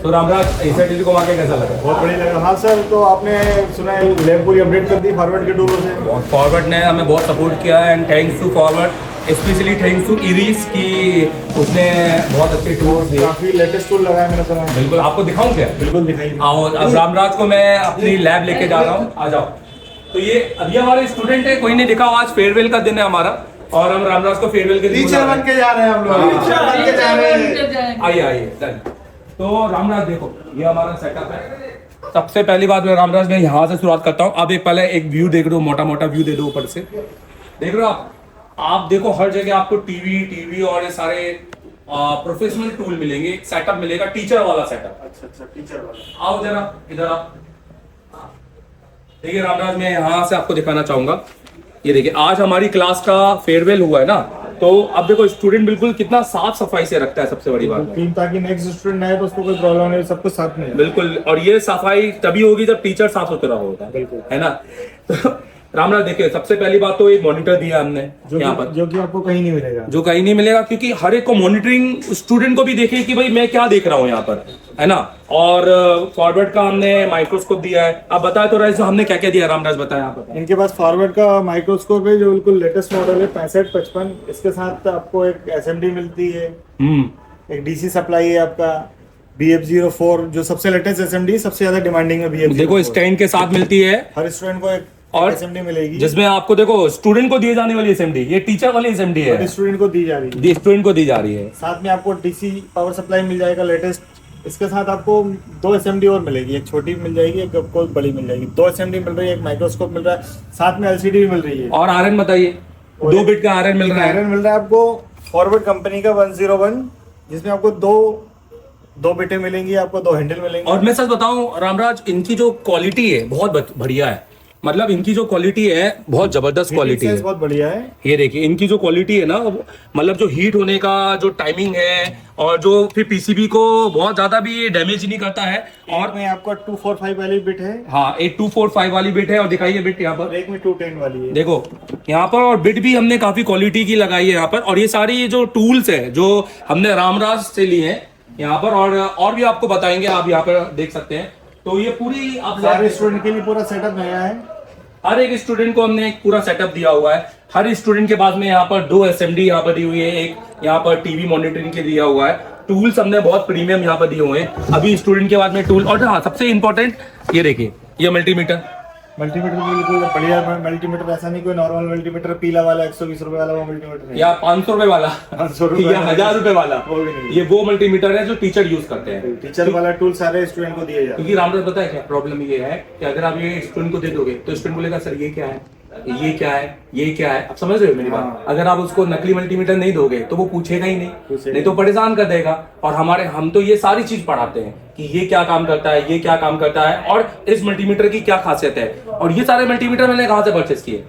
तो रामराज एसआईटी को आके कैसा लगा? बहुत बढ़िया लगा। हाँ सर, तो आपने सुना है लैब पूरी अपडेट कर दी फॉरवर्ड के टूलों से। फॉरवर्ड ने हमें बहुत सपोर्ट किया है and thanks to forward, specially thanks to इरीज की, उसने बहुत अच्छे टूल्स दिए। काफी लेटेस्ट टूल लगाया मैंने सुना है। बिल्कुल, आपको दिखाऊं क्या? बिल्कुल दिखाइए। आओ, अब रामराज को मैं अपनी लैब लेके जा रहा हूँ, आ जाओ। तो ये अभी हमारे स्टूडेंट है, कोई नहीं दिखा, आज फेयरवेल का दिन है हमारा और हम रामराज को फेयरवेल के दिन टीचर बन के जा रहे हैं हम लोग, टीचर बन के जा रहे हैं। आइए आइए डन। तो रामराज देखो, ये हमारा सेटअप है। सबसे पहली बात मैं रामराज में यहाँ से शुरुआत करता हूँ। अब एक पहले एक व्यू देख रहे हो, मोटा मोटा व्यू दे दो ऊपर से, देख रहे हो आप देखो हर जगह आपको टीवी और ये सारे प्रोफेशनल टूल मिलेंगे, एक सेटअप मिलेगा, टीचर वाला सेटअप। अच्छा, टीचर वाला। आओ जरा इधर आओ। देखिए रामराज, मैं यहाँ से आपको दिखाना चाहूंगा, ये देखिए आज हमारी क्लास का फेयरवेल हुआ है ना, तो अब देखो स्टूडेंट बिल्कुल कितना साफ सफाई से रखता है, सबसे बड़ी बात है, ताकि नेक्स्ट स्टूडेंट आए तो उसको कोई प्रॉब्लम नहीं, सब कुछ साथ में। बिल्कुल। और ये सफाई तभी होगी जब टीचर साफ सुथरा होगा, है ना। तो रामराज देखिए, सबसे पहली बात तो एक मॉनिटर दिया हमने यहाँ पर, जो कि आपको कहीं नहीं मिलेगा, जो कहीं नहीं मिलेगा, क्योंकि हर एक को मॉनिटरिंग स्टूडेंट को भी देखे कि भाई मैं क्या देख रहा हूँ यहाँ पर, है ना। और फॉरवर्ड का हमने माइक्रोस्कोप दिया है। अब बताए तो रहे हमने क्या क्या दिया, रामराज बताया आप। इनके पास फॉरवर्ड का माइक्रोस्कोप है जो बिल्कुल लेटेस्ट मॉडल है, 6555। इसके साथ आपको एक एसएमडी मिलती है, एक डीसी सप्लाई है आपका, BF04 जो सबसे लेटेस्ट एसएमडी, सबसे ज्यादा डिमांडिंग है BF04। देखो स्टैंड के साथ मिलती है, हर स्टूडेंट को एक और एसएमडी मिलेगी, जिसमें आपको देखो स्टूडेंट को दी जाने वाली एसएमडी, ये टीचर वाली एसएमडी है, स्टूडेंट को दी जा रही है, स्टूडेंट को दी जा रही है। साथ में आपको डीसी पावर सप्लाई मिल जाएगा लेटेस्ट। इसके साथ आपको 2 एसएमडी और मिलेगी, एक छोटी मिल जाएगी, एक आपको बड़ी मिल जाएगी। 2 एसएमडी मिल रही है, एक माइक्रोस्कोप मिल रहा है, साथ में एलसीडी भी मिल रही है। और आरएन बताइए, 2 बिट का आरएन मिल रहा है। आयरन मिल रहा है आपको फॉरवर्ड कंपनी का 101, जिसमें आपको दो बिटें मिलेंगी, आपको 2 हैंडल मिलेंगे। और मैं सच बताऊं रामराज, इनकी जो क्वालिटी है बहुत बढ़िया है, मतलब इनकी जो क्वालिटी है बहुत जबरदस्त क्वालिटी है, बहुत बढ़िया है। ये देखिए इनकी जो क्वालिटी है ना, मतलब जो हीट होने का जो टाइमिंग है, और जो फिर पीसीबी को बहुत ज्यादा भी डैमेज नहीं करता है। और में आपका 245 वाली बिट है। हाँ, एक 245 वाली बिट है। और दिखाइए बिट यहाँ पर, एक में 210 वाली है, देखो यहाँ पर। और बिट भी हमने काफी क्वालिटी की लगाई है यहाँ पर। और ये सारी ये जो टूल्स है जो हमने रामराज से लिए हैं यहाँ पर, और भी आपको बताएंगे, आप यहाँ पर देख सकते हैं। तो ये पूरी आप सारे स्टूडेंट के लिए पूरा सेटअप नया है। हर एक स्टूडेंट को हमने एक पूरा सेटअप दिया हुआ है। हर स्टूडेंट के पास में यहाँ पर 2 एसएमडी यहाँ पर दी हुई है, एक यहाँ पर टीवी मॉनिटरिंग के दिया हुआ है। टूल्स हमने बहुत प्रीमियम यहाँ पर दिए हुए हैं अभी स्टूडेंट के बाद में टूल। और हाँ, सबसे इंपॉर्टेंट ये देखिए, ये मल्टीमीटर बिल्कुल बढ़िया मल्टीमीटर, ऐसा नहीं कोई नॉर्मल मल्टीमीटर पीला वाला 120 रुपए वाला वो मल्टीमीटर है, या 500 रुपए वाला, 500 रुपए या 1000 रुपए वाला, ये वो मल्टीमीटर है जो टीचर यूज करते हैं। टीचर वाला टूल सारे स्टूडेंट को दिए जाते हैं। क्योंकि रामराज पता है क्या प्रॉब्लम ये है कि अगर आप ये स्टूडेंट को दे दोगे तो स्टूडेंट बोलेगा सर ये क्या है, ये क्या है, ये क्या है। आप समझ रहे हो मेरी बात? अगर आप उसको नकली मल्टीमीटर नहीं दोगे तो वो पूछेगा ही नहीं तो परेशान कर देगा। और हम तो ये सारी चीज पढ़ाते हैं कि ये क्या काम करता है, ये क्या काम करता है, और इस मल्टीमीटर की क्या खासियत है। और ये सारे मल्टीमीटर मैंने कहाँ से परचेस किए?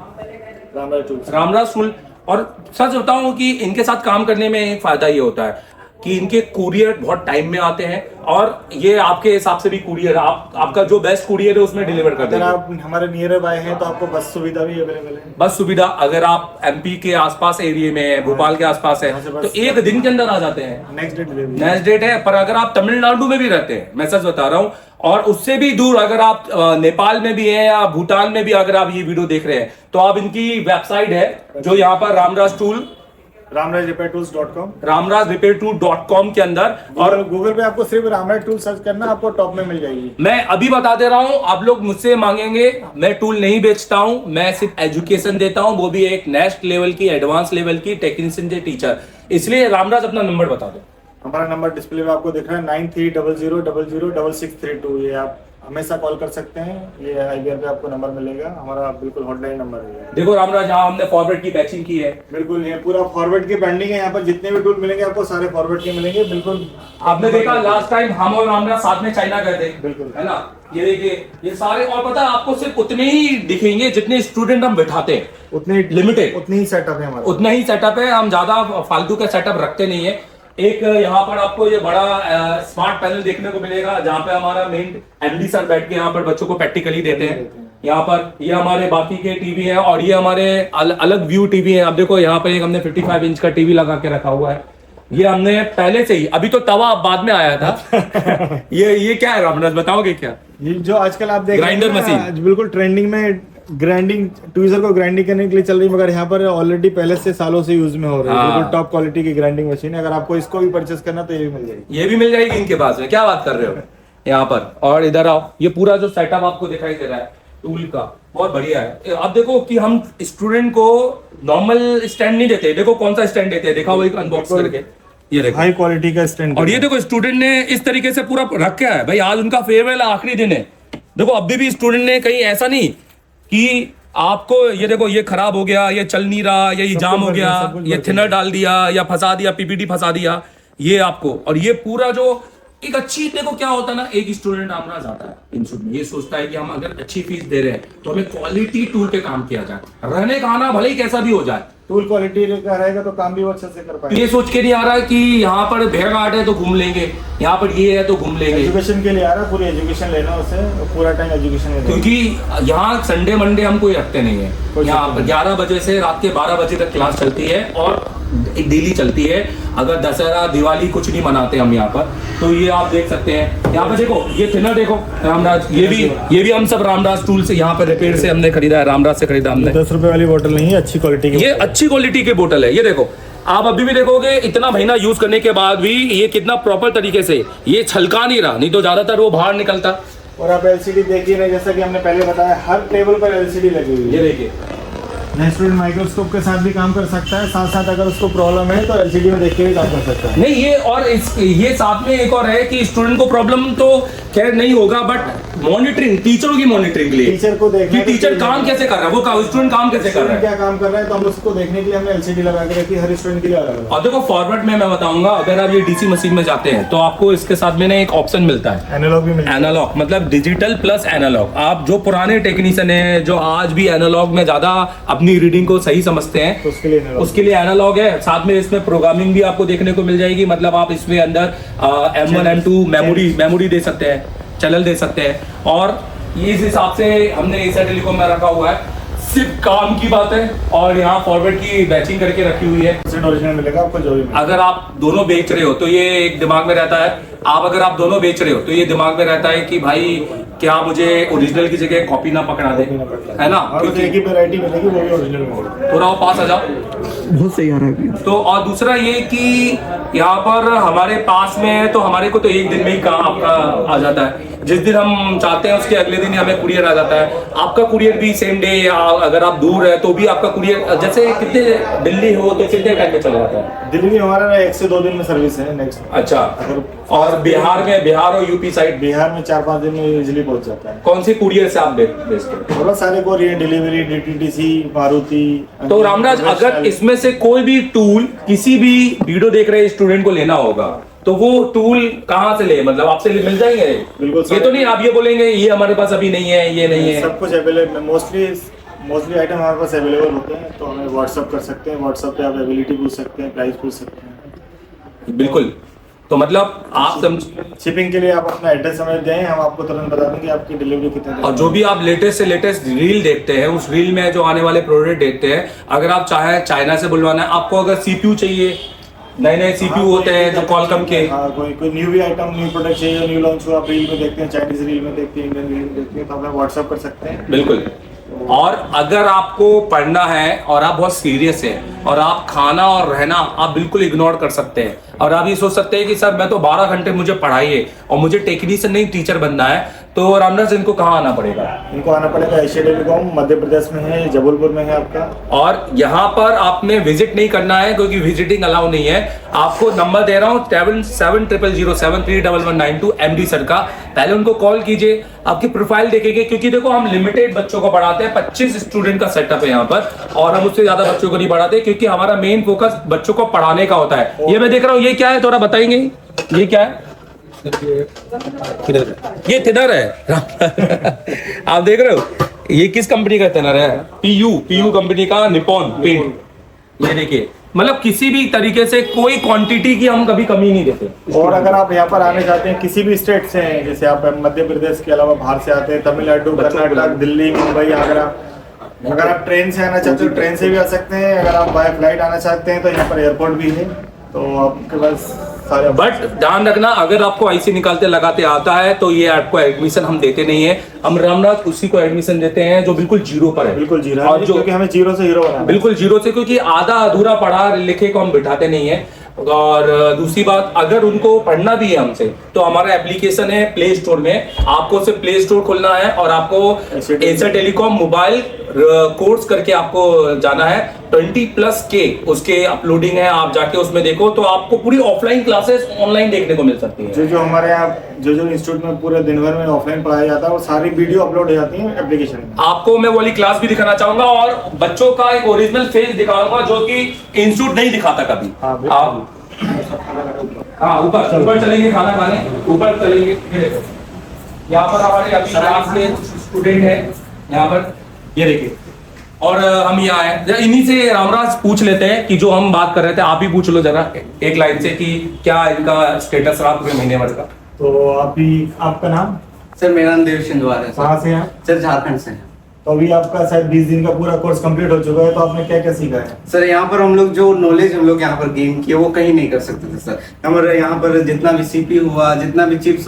रामराज टूल। और सच बताऊं कि इनके साथ काम करने में फायदा ये होता है कि इनके कुरियर बहुत टाइम में आते हैं, और ये आपके हिसाब से भी कुरियर आपका जो बेस्ट कुरियर है उसमें डिलीवर कर देंगे। अगर आप हमारे नियर बाय हैं तो आपको बस सुविधा भी अवेलेबल है। बस सुविधा, अगर आप एमपी के आसपास एरिया में है, भोपाल के आसपास है, तो 1 दिन के अंदर आ जाते हैं, नेक्स्ट डेट है। पर अगर आप तमिलनाडु में भी रहते हैं, मैं सच बता रहा हूँ, और उससे भी दूर अगर आप नेपाल में भी है या भूटान में भी अगर आप ये वीडियो देख रहे हैं, तो आप इनकी वेबसाइट है जो यहाँ पर रामराज टूल, ramrajrepairtools.com, ramrajrepairtools.com के अंदर, और गूगल पे आपको सिर्फ रामराज टूल सर्च करना, आपको टॉप में मिल जाएगी। मैं अभी बता दे रहा हूं, आप लोग मुझसे मांगेंगे, मैं टूल नहीं बेचता हूं, मैं सिर्फ एजुकेशन देता हूं, वो भी एक नेक्स्ट लेवल की, एडवांस लेवल की टेक्नीशियन से टीचर। इसलिए रामराज अपना नंबर बता दो। हमारा नंबर डिस्प्ले में आपको दिख रहा है 9300006632। ये आप हमेशा कॉल कर सकते हैं, ये IBR पे आपको नंबर मिलेगा, हमारा बिल्कुल हॉटलाइन नंबर है। देखो रामराज, यहाँ हमने फॉरवर्ड की बैचिंग की है, बिल्कुल ये पूरा फॉरवर्ड की पेंडिंग है। यहाँ पर जितने भी टूल मिलेंगे आपको सारे फॉरवर्ड के मिलेंगे। बिल्कुल आपने देखा लास्ट टाइम हम और रामराज साथ में चाइना गए थे, बिल्कुल, है ना। ये देखिए ये सारे, और पता है आपको सिर्फ उतने ही दिखेंगे जितने स्टूडेंट हम बैठाते हैं, उतने लिमिटेड, उतनी ही सेटअप है हमारा, उतना ही सेटअप है। हम ज्यादा फालतू का सेटअप रखते नहीं है। एक यहाँ पर आपको ये बड़ा स्मार्ट पैनल देखने को मिलेगा, जहाँ पे हमारा मेन MD सर बैठ के यहाँ पर बच्चों को प्रैक्टिकली देते हैं। यहाँ पर ये हमारे बाकी के टीवी है, और ये हमारे अलग व्यू टीवी है। अब देखो यहाँ पर एक हमने 55 इंच का टीवी लगा के रखा हुआ है। ये हमने पहले से ही, अभी तो तवा बाद में आया था। ये क्या है रामदास, बताओगे क्या? ये जो आजकल आप देख रहे हैं ग्राइंडर ना, मशीन। आज बिल्कुल ट्रेंडिंग में ग्राइंडिंग, ट्वीजर को ग्राइंडिंग करने के लिए चल रही है, मगर यहाँ पर ऑलरेडी पहले से सालों से यूज में हो रही है। हाँ। बिल्कुल टॉप क्वालिटी की ग्राइंडिंग मशीन है। अगर आपको इसको भी परचेस करना तो ये भी मिल जाएगी। ये भी मिल जाएगी इनके पास में, क्या बात कर रहे हो यहाँ पर। और इधर आओ, ये पूरा जो सेटअप आपको दिखाई दे रहा है टूल का, बहुत बढ़िया है। अब देखो कि हम स्टूडेंट को नॉर्मल स्टैंड नहीं देते, देखो कौन सा स्टैंड देते हैं, देखा वो एक अनबॉक्स करके, ये देखो हाई क्वालिटी का स्टैंड। और ये देखो स्टूडेंट ने इस तरीके से पूरा रख के है भाई, आज उनका फेयरवेल आखिरी दिन है। देखो अभी भी स्टूडेंट ने कहीं ऐसा नहीं कि आपको ये देखो ये खराब हो गया, ये चल नहीं रहा, या ये जाम हो गया, ये थिनर डाल दिया या फंसा दिया, पीपीटी फंसा दिया, ये आपको। और ये पूरा जो एक अच्छी, देखो क्या होता है ना, एक स्टूडेंट हमारा जाता है इंस्टीट्यूट में, ये सोचता है कि हम अगर अच्छी फीस दे रहे हैं तो हमें क्वालिटी टूल पे काम किया जाए, रहने खाना भले ही कैसा भी हो जाए, टूल क्वालिटी का रहेगा तो काम भी वो अच्छे से कर पाएंगे। ये सोच के नहीं आ रहा कि यहाँ पर भेड़ घाट है तो घूम लेंगे, यहाँ पर ये है तो घूम लेंगे, एजुकेशन के लिए आ रहा है, पूरी एजुकेशन लेना उसे, पूरा टाइम एजुकेशन में देना। क्योंकि यहाँ संडे मंडे हम कोई रखते नहीं है। यहाँ पर 11 बजे से रात के 12 बजे तक क्लास चलती है और डेली चलती है। अगर दशहरा दिवाली कुछ नहीं मनाते हम यहाँ पर, तो ये आप देख सकते हैं। यहाँ पर देखो ये थिनर देखो रामराज, ये भी हम सब रामराज टूल से यहाँ पे रिपेयर से हमने खरीदा है, रामराज से खरीदा हमने। 10 रुपए वाली बोतल नहीं है, अच्छी क्वालिटी की, ये अच्छी क्वालिटी की बोतल है। ये देखो आप अभी भी देखोगे, इतना महीना यूज करने के बाद भी ये कितना प्रॉपर तरीके से ये छलका नहीं रहा, नहीं तो ज्यादातर वो बाहर निकलता। और आप एलसीडी देखिए ना, जैसा कि हमने पहले बताया, हर टेबल पर एलसीडी लगी हुई है। ये देखिए स्टूडेंट माइक्रोस्कोप के साथ भी काम कर सकता है, साथ साथ अगर उसको प्रॉब्लम है तो एलसीडी में देख के भी काम कर सकता है। नहीं ये और ये साथ में एक और है कि स्टूडेंट को प्रॉब्लम तो खैर नहीं होगा, बट मॉनिटरिंग, टीचरों की मॉनिटरिंग के लिए, टीचर को देखना कि टीचर काम कैसे कर रहा है, वो स्टूडेंट काम कैसे कर रहा है, क्या काम कर रहा है, तो हम उसको देखने के लिए हमने एलसीडी लगा के रखी है, हर स्टूडेंट के लिए अलग। और देखो फॉरवर्ड में मैं बताऊंगा, अगर आप ये डीसी मशीन में जाते हैं तो आपको इसके साथ में ना एक ऑप्शन मिलता है, एनालॉग भी मिलता है। एनालॉग मतलब डिजिटल प्लस एनालॉग। आप जो पुराने टेक्नीशियन है, जो आज भी एनालॉग में ज्यादा अपनी रीडिंग को सही समझते हैं, तो उसके लिए एनालॉग है। साथ में इसमें प्रोग्रामिंग भी आपको देखने को मिल जाएगी, मतलब आप इसमें अंदर M1 M2 मेमोरी दे सकते हैं, चैनल दे सकते हैं। और ये इस हिसाब से हमने एशिया टेलीकॉम में रखा हुआ है। सिर्फ काम की बात है, और यहाँ फॉरवर्ड की बैचिंग करके रखी हुई है, ओरिजिनल मिलेगा आपको जो भी मिलेगा। अगर आप दोनों बेच रहे हो तो ये एक दिमाग में रहता है, अगर आप दोनों बेच रहे हो तो ये दिमाग में रहता है कि भाई क्या मुझे ओरिजिनल की जगह कॉपी ना पकड़ा दे, है ना, क्योंकि एक ही वैरायटी मिलेगी, वो भी ओरिजिनल मिलेगी। थोड़ा वो पास आ जाओ, बहुत सही आ रहा है। तो और दूसरा ये कि यहाँ पर हमारे पास में है, तो हमारे को तो एक दिन में ही काम आपका आ जाता है। जिस दिन हम चाहते हैं उसके अगले दिन ही हमें कुरियर आ जाता है। आपका कुरियर भी सेम डे, या अगर आप दूर है तो भी आपका कुरियर, जैसे कितने दिल्ली हो तो कितने टाइम में चला जाता है? दिल्ली में हमारा 1 से 2 दिन में सर्विस है नेक्स्ट। अच्छा, और बिहार में, बिहार और यूपी साइड, बिहार में 4-5 दिन में इजीली पहुंच जाता है। कौन सी कुरियर से आप भेजते हैं? बहुत सारे कोरियर, डिलीवरी, डीटीडीसी, मारुति। तो रामराज, अगर इसमें से कोई भी टूल किसी भी वीडियो देख रहे स्टूडेंट को लेना होगा तो वो टूल कहाँ से ले, मतलब आपसे मिल जाएंगे? बिल्कुल। ये तो नहीं आप ये बोलेंगे ये हमारे पास अभी नहीं है, ये नहीं है? सब कुछ अवेलेबल, मोस्टली आइटम हमारे पास अवेलेबल होते हैं, तो हमें व्हाट्सअप कर सकते हैं। व्हाट्सअप पे आप अवेलेबिलिटी पूछ सकते हैं, प्राइस पूछ सकते हैं। बिल्कुल। तो मतलब आप शिपिंग के लिए आप अपना एड्रेस हमें दें, हम आपको तुरंत बता देंगे आपकी डिलीवरी कितने। और जो भी आप लेटेस्ट से लेटेस्ट रील देखते हैं, उस रील में जो आने वाले प्रोडक्ट देखते हैं, अगर आप चाहे चाइना से बुलवाना है, आपको अगर CPU चाहिए, नए CPU होते हैं जो कॉलकम के, कोई न्यू भी आइटम, न्यू प्रोडक्ट चाहिए, न्यू लॉन्च हुआ, आप रील में देखते हैं, चाइनीज रील में देखते हैं, इंडियन रील में देखते हैं, तो हमें व्हाट्सअप कर सकते हैं। बिल्कुल। और अगर आपको पढ़ना है और आप बहुत सीरियस हैं और आप खाना और रहना आप बिल्कुल इग्नोर कर सकते हैं, और आप ये सोच सकते हैं कि सर मैं तो 12 घंटे मुझे पढ़ाई है और मुझे टेक्नीशियन नहीं टीचर बनना है, तो रामदास इनको कहाँ आना पड़ेगा? इनको आना पड़ेगा एशिया टेलीकॉम, मध्य प्रदेश में है, जबलपुर में है आपका। और यहाँ पर आपने विजिट नहीं करना है क्योंकि विजिटिंग अलाउ नहीं है। आपको नंबर दे रहा हूँ 770007311192 MD सर का, पहले उनको कॉल कीजिए, आपकी प्रोफाइल देखेंगे, क्योंकि देखो हम लिमिटेड बच्चों को पढ़ाते हैं, 25 स्टूडेंट का सेटअप है यहाँ पर, और हम उससे ज्यादा बच्चों को नहीं पढ़ाते क्योंकि हमारा मेन फोकस बच्चों को पढ़ाने का होता है। ये मैं देख रहा हूँ, ये क्या है थोड़ा बताएंगे, ये क्या है? ये थिनर है आप देख रहे हो, ये किस कंपनी का थिनर है? पीयू कंपनी का निपॉन पेंट। ये देखिए, मतलब किसी भी तरीके से कोई क्वांटिटी की हम कभी कमी नहीं देते। और अगर आप यहाँ पर आने चाहते हैं, किसी भी स्टेट से हैं, जैसे आप मध्य प्रदेश के अलावा बाहर से आते हैं, तमिलनाडु, कर्नाटक, दिल्ली, मुंबई, आगरा, अगर आप ट्रेन से आना चाहते हो ट्रेन से भी आ सकते हैं। अगर आप बाय फ्लाइट आना चाहते हैं तो यहाँ पर एयरपोर्ट भी है, तो आपके पास सारे बट ध्यान रखना, अगर आपको आईसी निकालते लगाते आता है तो ये आपको एडमिशन हम देते नहीं है। हम रामनाथ उसी को एडमिशन देते हैं जो बिल्कुल जीरो पर है, बिल्कुल जीरो, और जो क्योंकि हमें जीरो से हीरो बनाना है। बिल्कुल जीरो से, क्योंकि आधा अधूरा पढ़ा लिखे को हम बिठाते नहीं है। और दूसरी बात, अगर उनको पढ़ना भी है हमसे तो हमारा एप्लीकेशन है प्ले स्टोर में, आपको सिर्फ प्ले स्टोर खोलना है और आपको एशिया टेलीकॉम मोबाइल कोर्स करके आपको जाना है। 20+ के उसके अपलोडिंग है, आप जाके उसमें देखो तो आपको पूरी ऑफलाइन क्लासेस ऑनलाइन देखने को मिल सकती है। जो हमारे यहाँ जो इंस्टीट्यूट में पूरे दिन भर में ऑफलाइन पढ़ाया जाता है वो सारी वीडियो अपलोड हो जाती है एप्लीकेशन में। आपको मैं वो वाली क्लास भी दिखाना चाहूंगा और बच्चों का एक ओरिजिनल फेस दिखाऊंगा जो कि इंस्टीट्यूट नहीं दिखाता कभी। आप हाँ ऊपर चलेंगे, खाना खाने ऊपर चलेंगे। यहाँ पर हमारे अभी क्लास में स्टूडेंट है, यहाँ पर ये देखिए। और हम यहाँ आए, इन्हीं से रामराज पूछ लेते हैं कि जो हम बात कर रहे थे, आप ही पूछ लो जरा एक लाइन से कि क्या इनका स्टेटस रहा पूरे महीने भर का। तो आपका नाम? सर मेरा नाम देव सिंधवार है। कहाँ से हैं? सर झारखंड से हैं। तो अभी आपका शायद 20 दिन का पूरा कोर्स कंप्लीट हो चुका है, तो आपने क्या क्या सीखा है? सर यहाँ पर हम लोग जो नॉलेज हम लोग यहाँ पर गेन किए वो कहीं नहीं कर सकते थे सर। हमारे यहाँ पर जितना भी सीपी हुआ, जितना भी चिप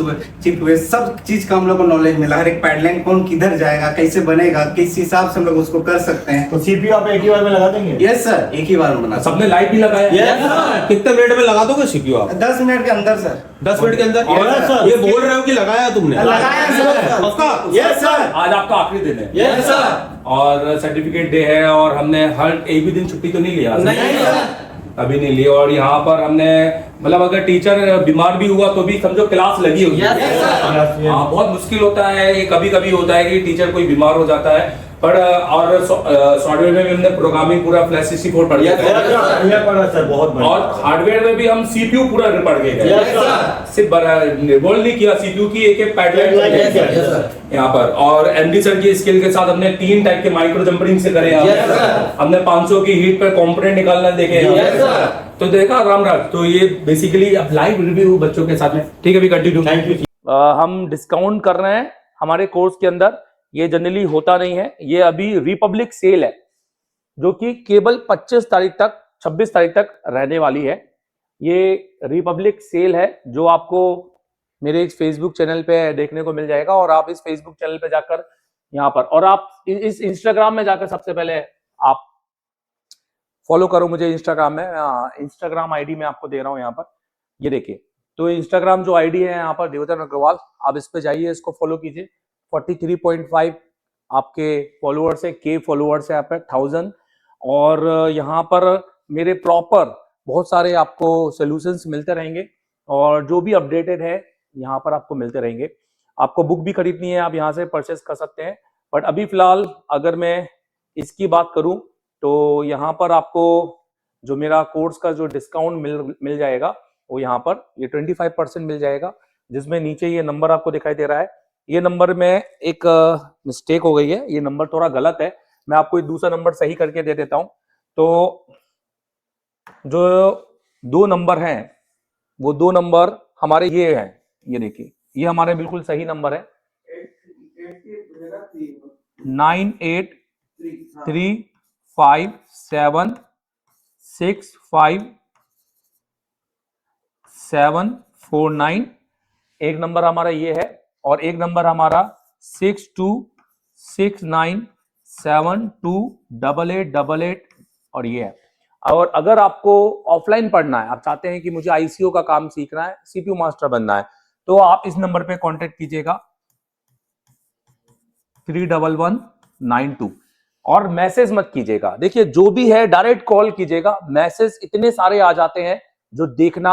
हुए, सब चीज का हम लोग को नॉलेज मिला। हर एक पैडलाइन कौन किधर जाएगा, कैसे बनेगा, किस हिसाब से हम लोग उसको कर सकते हैं। तो सीपीयू आप एक ही बार में लगा देंगे? यस सर, एक ही बार में बना। सबने लाइट भी लगाया? कितने मिनट में लगा दोगे सीपीयू आप? 10 मिनट के अंदर सर। 10 मिनट के अंदर? ये बोल रहे हो कि लगाया तुमने? लगाया सर। पक्का? Yes sir. आज आपका आखिरी दिन है। Yes sir. और सर्टिफिकेट डे है और हमने हर एक भी दिन छुट्टी तो नहीं लिया? नहीं सर, अभी नहीं लिया। और यहाँ पर हमने मतलब अगर टीचर बीमार भी हुआ तो भी समझो क्लास लगी होगी। हाँ, बहुत मुश्किल होता है ये, कभी कभी होता है कि टीचर कोई बीमार हो जाता है, पर और सॉफ्टवेयर में भी हमने प्रोग्रामिंग पूरा फ्लैश 64 पढ़ लिया सर, बहुत बढ़िया। और हार्डवेयर में भी हम सीपीयू पूरा पढ़ के गए, सिर्फ निर्बोल नहीं किया, सीपीयू की एक पैडलाइन यहाँ पर। और एमडी सर की स्किल के साथ हमने 3 टाइप के माइक्रो जंपरिंग से करे। हमने 500 की हीट पर कॉम्पोनेंट निकालना देखे। तो देखा रामराज, तो ये बेसिकली अब लाइव रिव्यू बच्चों के साथ में। ठीक है, भी कंटिन्यू। Thank you. हम डिस्काउंट कर रहे हैं हमारे कोर्स के अंदर, ये जनरली होता नहीं है। ये अभी रिपब्लिक सेल है जो कि केवल 25 तारीख तक 26 तारीख तक रहने वाली है। ये रिपब्लिक सेल है जो आपको मेरे इस फेसबुक चैनल पे देखने को मिल जाएगा। और आप इस फेसबुक चैनल पे जाकर यहाँ पर, और आप इस इंस्टाग्राम में जाकर सबसे पहले आप फॉलो करो मुझे इंस्टाग्राम में। इंस्टाग्राम आईडी मैं आपको दे रहा हूँ यहाँ पर, ये देखिए। तो इंस्टाग्राम जो आईडी है यहाँ पर देवधर अग्रवाल, आप इस पे जाइए, इसको फॉलो कीजिए। 43.5 आपके फॉलोअर्स है, के फॉलोअर्स है आप 1000। और यहाँ पर मेरे प्रॉपर बहुत सारे आपको सॉल्यूशंस मिलते रहेंगे और जो भी अपडेटेड है यहाँ पर आपको मिलते रहेंगे। आपको बुक भी खरीदनी है, आप यहाँ से परचेस कर सकते हैं। बट अभी फिलहाल अगर मैं इसकी बात करूं तो यहाँ पर आपको जो मेरा कोर्स का जो डिस्काउंट मिल जाएगा वो यहाँ पर ये 25% मिल जाएगा, जिसमें नीचे ये नंबर आपको दिखाई दे रहा है। ये नंबर में एक मिस्टेक हो गई है, ये नंबर थोड़ा गलत है, मैं आपको दूसरा नंबर सही करके दे देता हूं। तो जो 2 नंबर हैं वो 2 नंबर हमारे ये हैं, ये देखिए, ये हमारे बिल्कुल सही नंबर है 98356749। एक नंबर हमारा ये है और एक नंबर हमारा 6269728888 और ये है। और अगर आपको ऑफलाइन पढ़ना है, आप चाहते हैं कि मुझे आईसीओ का काम सीखना है, सीपीयू मास्टर बनना है, तो आप इस नंबर पे कांटेक्ट कीजिएगा 31192 और मैसेज मत कीजिएगा। देखिए जो भी है डायरेक्ट कॉल कीजिएगा, मैसेज इतने सारे आ जाते हैं जो देखना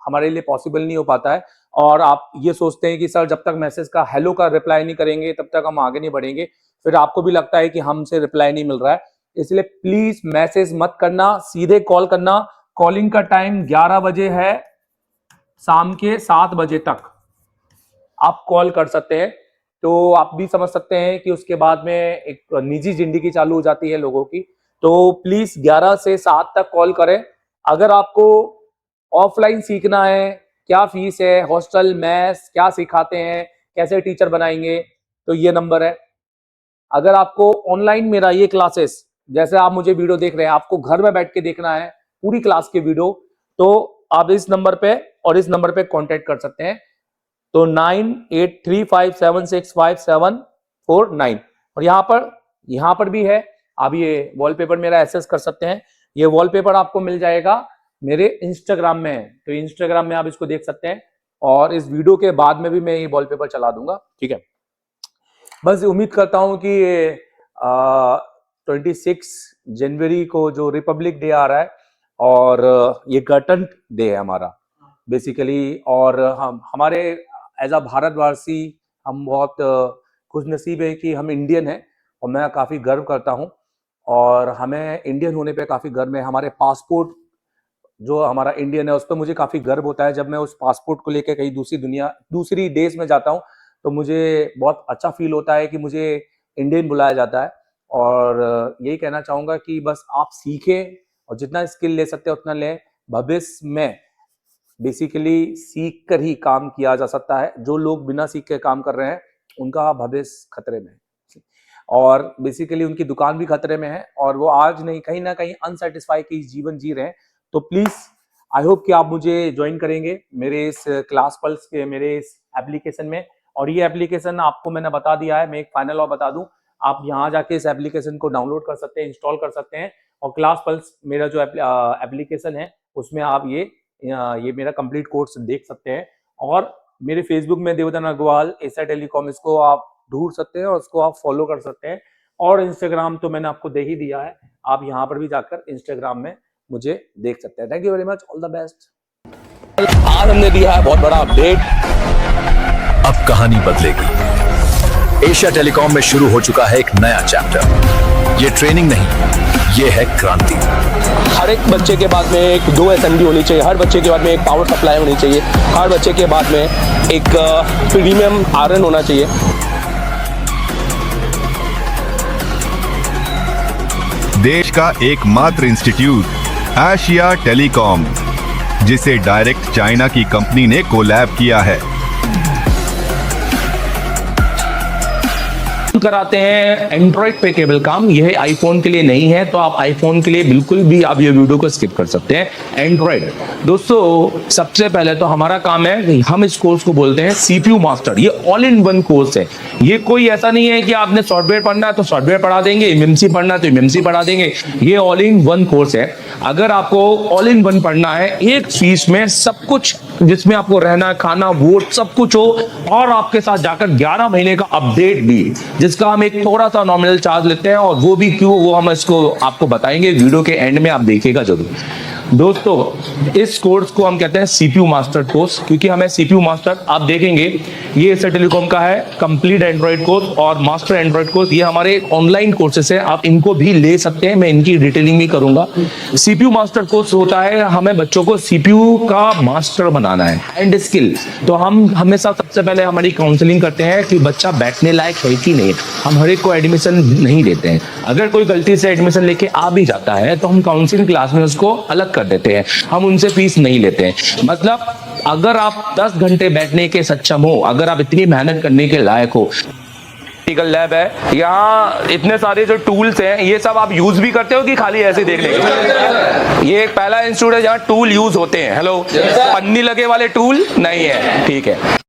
हमारे लिए पॉसिबल नहीं हो पाता है। और आप ये सोचते हैं कि सर जब तक मैसेज का हेलो का रिप्लाई नहीं करेंगे तब तक हम आगे नहीं बढ़ेंगे, फिर आपको भी लगता है कि हमसे रिप्लाई नहीं मिल रहा है। इसलिए प्लीज मैसेज मत करना, सीधे कॉल करना। कॉलिंग का टाइम 11 बजे है, शाम के 7 बजे तक आप कॉल कर सकते हैं। तो आप भी समझ सकते हैं कि उसके बाद में एक निजी जिंदगी चालू हो जाती है लोगों की। तो प्लीज 11 से 7 तक कॉल करें। अगर आपको ऑफलाइन सीखना है, क्या फीस है, हॉस्टल मैस क्या सिखाते हैं, कैसे टीचर बनाएंगे, तो ये नंबर है। अगर आपको ऑनलाइन मेरा ये क्लासेस, जैसे आप मुझे वीडियो देख रहे हैं, आपको घर में बैठ के देखना है पूरी क्लास के वीडियो, तो आप इस नंबर पे और इस नंबर पे कांटेक्ट कर सकते हैं। तो 9835765749 और यहां पर भी है। आप ये वॉलपेपर मेरा एक्सेस कर सकते हैं। ये वॉलपेपर आपको मिल जाएगा मेरे इंस्टाग्राम में, तो इंस्टाग्राम में आप इसको देख सकते हैं और इस वीडियो के बाद में भी मैं ये वॉलपेपर चला दूंगा, ठीक है। बस उम्मीद करता हूं कि 26 जनवरी को जो रिपब्लिक डे आ रहा है और ये गणतंत्र डे है हमारा बेसिकली, और हम हमारे एज अ भारतवासी हम बहुत खुशनसीब है कि हम इंडियन हैं और मैं काफ़ी गर्व करता हूं और हमें इंडियन होने पे काफ़ी गर्व है। हमारे पासपोर्ट जो हमारा इंडियन है उस पर मुझे काफ़ी गर्व होता है। जब मैं उस पासपोर्ट को लेकर कहीं दूसरी देश में जाता हूं तो मुझे बहुत अच्छा फील होता है कि मुझे इंडियन बुलाया जाता है। और यही कहना चाहूँगा कि बस आप सीखें और जितना स्किल ले सकते हैं उतना लें। भविष्य में बेसिकली सीख कर ही काम किया जा सकता है। जो लोग बिना सीख के काम कर रहे हैं उनका भविष्य खतरे में है और बेसिकली उनकी दुकान भी खतरे में है और वो आज नहीं कहीं ना कहीं अनसेटिस्फाई की जीवन जी रहे हैं। तो प्लीज आई होप कि आप मुझे ज्वाइन करेंगे मेरे इस क्लास पल्स के मेरे इस एप्लीकेशन में। और ये एप्लीकेशन आपको मैंने बता दिया है। मैं एक फाइनल और बता दूं, आप यहाँ जाके इस एप्लीकेशन को डाउनलोड कर सकते हैं, इंस्टॉल कर सकते हैं और क्लास पल्स मेरा जो एप्लीकेशन है उसमें आप ये मेरा कंप्लीट कोर्स देख सकते हैं। और मेरे फेसबुक में देवधन अग्रवाल एशिया टेलीकॉम, इसको आप ढूंढ सकते हैं और उसको आप फॉलो कर सकते हैं। और इंस्टाग्राम तो मैंने आपको दे ही दिया है, आप यहाँ पर भी जाकर इंस्टाग्राम में मुझे देख सकते हैं। Thank you very much, all the best. आज हमने दिया है बहुत बड़ा अपडेट। अब कहानी बदलेगी। एशिया टेलीकॉम में शुरू हो चुका है एक नया चैप्टर। ये ट्रेनिंग नहीं, ये है क्रांति। हर एक बच्चे के बाद में एक 2 SMD होनी चाहिए, हर बच्चे के बाद में एक पावर सप्लाई होनी चाहिए, हर बच्चे के बाद में एक प्रीमियम आयरन होना चाहिए। देश का एकमात्र इंस्टीट्यूट एशिया टेलीकॉम, जिसे डायरेक्ट चाइना की कंपनी ने कोलैब किया है। कराते हैं एंड्रॉइड पे केबल काम, यह आईफोन के लिए नहीं है। तो आप आईफोन के लिए बिल्कुल भी आप ये वीडियो को स्किप कर सकते हैं। एंड्रॉइड दोस्तों, सबसे पहले तो हमारा काम है कि हम इस कोर्स को बोलते हैं CPU मास्टर। ये ऑल इन वन कोर्स है। ये कोई ऐसा नहीं है कि आपने सॉफ्टवेयर पढ़ना है तो सॉफ्टवेयर पढ़ा देंगे, MMC पढ़ना है तो MMC पढ़ा देंगे। ये ऑल इन वन कोर्स है। अगर आपको ऑल इन वन पढ़ना है, एक फीस में सब कुछ, जिसमें आपको रहना खाना वोट सब कुछ हो और आपके साथ जाकर 11 महीने का अपडेट भी, जिसका हम एक थोड़ा सा नॉमिनल चार्ज लेते हैं। और वो भी क्यों, वो हम इसको आपको बताएंगे वीडियो के एंड में, आप देखिएगा जरूर। दोस्तों, इस कोर्स को हम कहते हैं CPU मास्टर कोर्स, क्योंकि हमें CPU मास्टर, आप देखेंगे ये एशिया टेलीकॉम का है कंप्लीट एंड्रॉइड कोर्स और मास्टर एंड्रॉइड कोर्स। ये हमारे ऑनलाइन कोर्सेस है, आप इनको भी ले सकते हैं, मैं इनकी डिटेलिंग भी करूंगा। CPU मास्टर कोर्स होता है, हमें बच्चों को CPU का मास्टर बनाना है, हैंड स्किल। तो हम हमेशा सबसे पहले हमारी काउंसलिंग करते हैं कि बच्चा बैठने लायक है कि नहीं। हम हर एक को एडमिशन नहीं देते हैं। अगर कोई गलती से एडमिशन लेके आ भी जाता है तो हम काउंसलिंग क्लास में उसको अलग कर देते हैं, हम उनसे फीस नहीं लेते हैं। मतलब अगर आप 10 घंटे बैठने के सक्षम हो, अगर आप इतनी मेहनत करने के लायक हो, प्रैक्टिकल लैब है, यहाँ इतने सारे जो टूल्स हैं ये सब आप यूज भी करते हो कि खाली ऐसे देखने के? ये एक पहला इंस्टीट्यूट है जहाँ टूल यूज होते हैं। हेलो, पन्नी लगे वाले टूल नहीं है, ठीक है।